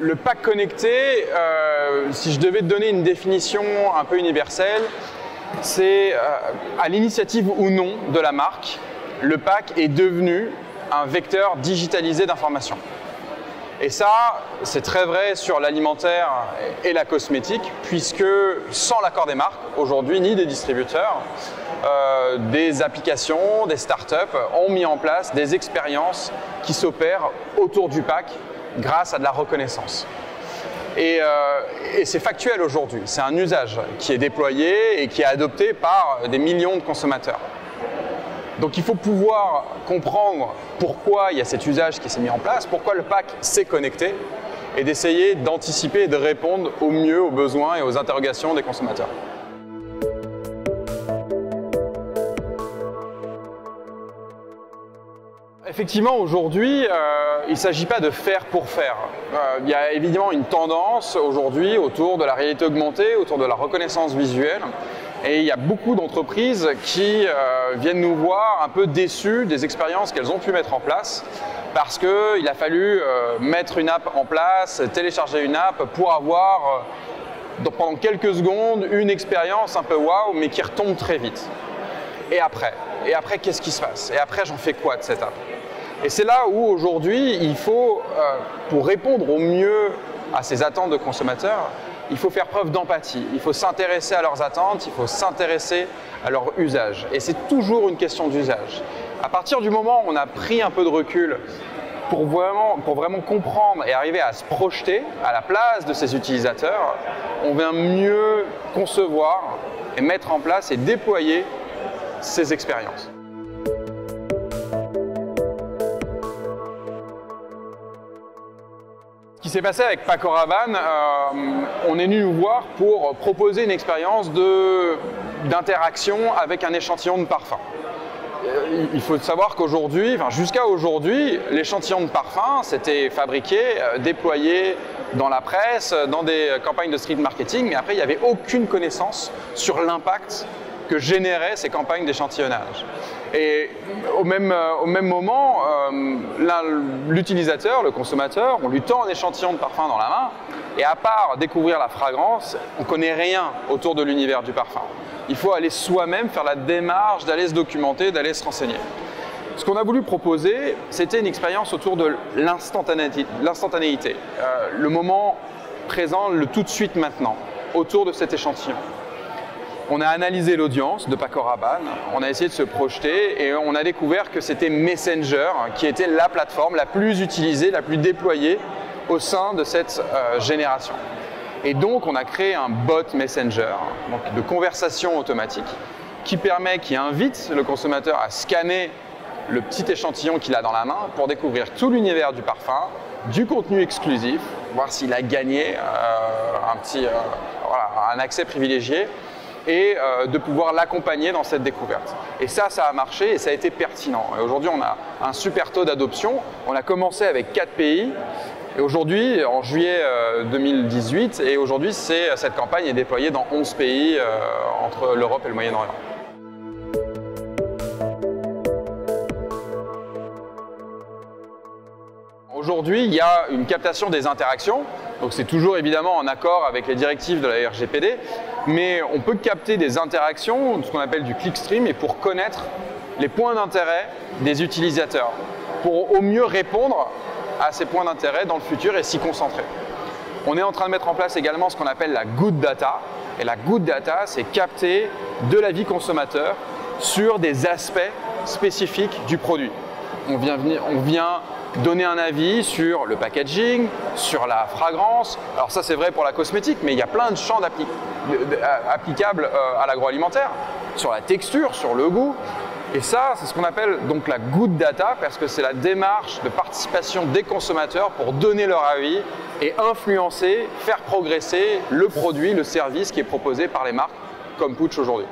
Le pack connecté, si je devais te donner une définition un peu universelle, c'est à l'initiative ou non de la marque, le pack est devenu un vecteur digitalisé d'information. Et ça, c'est très vrai sur l'alimentaire et la cosmétique, puisque sans l'accord des marques, aujourd'hui, ni des distributeurs, des applications, des startups ont mis en place des expériences qui s'opèrent autour du pack grâce à de la reconnaissance. Et c'est factuel aujourd'hui, c'est un usage qui est déployé et qui est adopté par des millions de consommateurs. Donc il faut pouvoir comprendre pourquoi il y a cet usage qui s'est mis en place, pourquoi le pack s'est connecté, et d'essayer d'anticiper et de répondre au mieux aux besoins et aux interrogations des consommateurs. Effectivement, aujourd'hui, il ne s'agit pas de faire pour faire. Il y a évidemment une tendance aujourd'hui autour de la réalité augmentée, autour de la reconnaissance visuelle. Et il y a beaucoup d'entreprises qui viennent nous voir un peu déçues des expériences qu'elles ont pu mettre en place parce qu'il a fallu mettre une app en place, télécharger une app pour avoir pendant quelques secondes une expérience un peu waouh mais qui retombe très vite. Et après qu'est-ce qui se passe? Et après, j'en fais quoi de cette app? Et c'est là où aujourd'hui, il faut, pour répondre au mieux à ces attentes de consommateurs, il faut faire preuve d'empathie, il faut s'intéresser à leurs attentes, il faut s'intéresser à leur usage. Et c'est toujours une question d'usage. À partir du moment où on a pris un peu de recul pour vraiment comprendre et arriver à se projeter à la place de ces utilisateurs, on vient mieux concevoir et mettre en place et déployer ces expériences. Ce qui s'est passé avec Paco Rabanne, on est venu nous voir pour proposer une expérience d'interaction avec un échantillon de parfum. Il faut savoir qu'aujourd'hui, jusqu'à aujourd'hui, l'échantillon de parfum s'était fabriqué, déployé dans la presse, dans des campagnes de street marketing, mais après il n'y avait aucune connaissance sur l'impact que généraient ces campagnes d'échantillonnage. Et au même moment, l'utilisateur, le consommateur, on lui tend un échantillon de parfum dans la main et à part découvrir la fragrance, on ne connaît rien autour de l'univers du parfum. Il faut aller soi-même faire la démarche d'aller se documenter, d'aller se renseigner. Ce qu'on a voulu proposer, c'était une expérience autour de l'instantanéité, le moment présent, le tout de suite maintenant, autour de cet échantillon. On a analysé l'audience de Paco Rabanne, on a essayé de se projeter et on a découvert que c'était Messenger qui était la plateforme la plus utilisée, la plus déployée au sein de cette génération. Et donc on a créé un bot Messenger, donc de conversation automatique, qui invite le consommateur à scanner le petit échantillon qu'il a dans la main pour découvrir tout l'univers du parfum, du contenu exclusif, voir s'il a gagné un accès privilégié, et de pouvoir l'accompagner dans cette découverte. Et ça a marché et ça a été pertinent. Et aujourd'hui, on a un super taux d'adoption. On a commencé avec 4 pays et aujourd'hui, en juillet 2018, et aujourd'hui, cette campagne est déployée dans 11 pays entre l'Europe et le Moyen-Orient. Aujourd'hui, il y a une captation des interactions, donc c'est toujours évidemment en accord avec les directives de la RGPD, mais on peut capter des interactions, ce qu'on appelle du clickstream, et pour connaître les points d'intérêt des utilisateurs, pour au mieux répondre à ces points d'intérêt dans le futur et s'y concentrer. On est en train de mettre en place également ce qu'on appelle la good data, et la good data, c'est capter de l'avis consommateur sur des aspects spécifiques du produit. On vient donner un avis sur le packaging, sur la fragrance. Alors ça c'est vrai pour la cosmétique, mais il y a plein de champs applicables à l'agroalimentaire, sur la texture, sur le goût. Et ça, c'est ce qu'on appelle donc la good data, parce que c'est la démarche de participation des consommateurs pour donner leur avis et influencer, faire progresser le produit, le service qui est proposé par les marques comme Puig aujourd'hui.